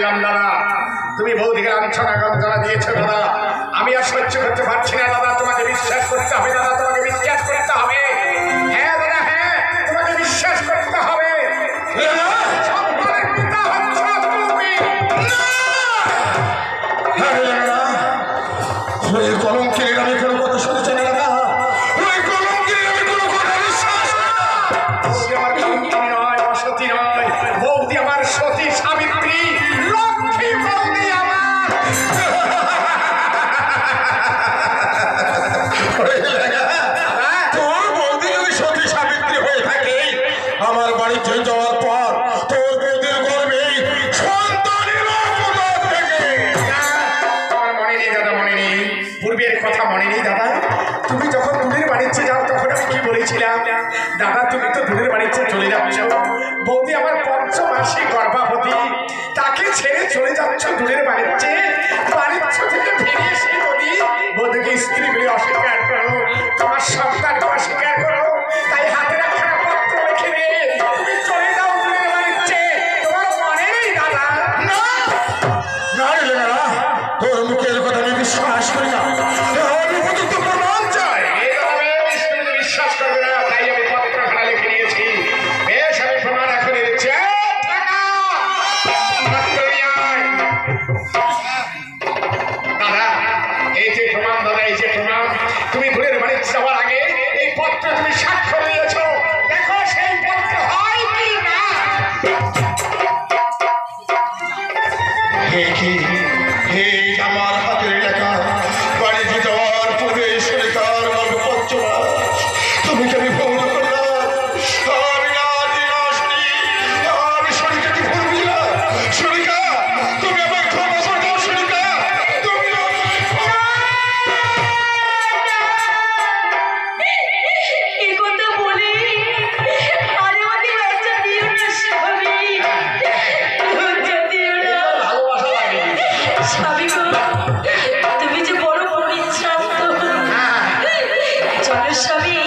বললাম দাদা তুমি বৌদিকে লাঞ্ছনা গঞ্জনা দিয়েছো দাদা, আমি আর সহ্য করতে পারছি না দাদা, তোমাকে বিশ্বাস করতে হবে দাদা, তোমাকে বিশ্বাস করতে হবে। হ্যাঁ দাদা হ্যাঁ, তোমাকে বিশ্বাস করতে হবে। কলঙ্কের আমি কোনো কথা শুনছি না দাদা, ওই কলঙ্কের আমি কোনো কথা বিশ্বাস বৌদি আমার কলঙ্কিনী নয়, অসতী নয়, বৌদি আমার সতী সাবিত্রী, লক্ষ্মী বৌদি আমার। তোর বৌদি যদি সতী সাবিত্রী হয়ে থাকে, আমার বাড়িতে যাওয়ার পর তোর বৌদির গর্ভে সন্তানের অবদান থেকে। আমার মনে নেই দাদা, মনে নেই, পূর্বের কথা মনে নেই দাদা। তুমি যখন দূরের বাড়িতে যাও তখন আমি কি বলেছিলাম দাদা, তুমি তো দূরের বাড়িতে চলে যাচ্ছ, বৌদি আমার পঞ্চমাসে গর্ভবতী, তাকে ছেড়ে চলে যাচ্ছ দূরের বাড়িতে, বাড়িচ্ছ থেকে ফিরে এসে যদি বৌদিকে স্ত্রী বলে অস্বীকার করো, তোমার সন্তানকে অস্বীকার করো, তাই হাতে রাখা পত্র রেখে দিয়ে তুমি চলে যাও দূরের বাড়িতে, তোমার মনে নেই দাদা? না না রে না, তোর মুখের কথা আমি বিশ্বাস করি না, আমি উপযুক্ত প্রমাণ চাই। বিশ্বাস করবে না, তাই আমি পত্রখানা লিখে নিয়েছি। বেশ, আমি প্রমাণ এখন দিচ্ছি। দাদা এই যে প্রমাণ, দাদা এই যে প্রমাণ, তুমি দূরের বাড়িতে যাওয়ার আগে এই পত্র তুমি স্বাক্ষর দিয়েছ, দেখো সেই পত্র হয় কি না। আমার হাতের লেখা বাড়িতে যাওয়ার পূর্বে শনিকার পঞ্চমাস, তুমি কি আমি ভুল করলাম? আমি না শুনি, আমি শনিকাকে ভুল বুঝলাম। শনিকা তুমি আমায় ক্ষমা করে দাও, শনিকা তুমি এই কথা বলে আরে আমাকে লজ্জা দিও না স্বামী, লজ্জা দিও না ভালোবাসা লাগে। স্বামী গো, তুমি যে বড় পরিশ্রান্ত, চলো স্বামী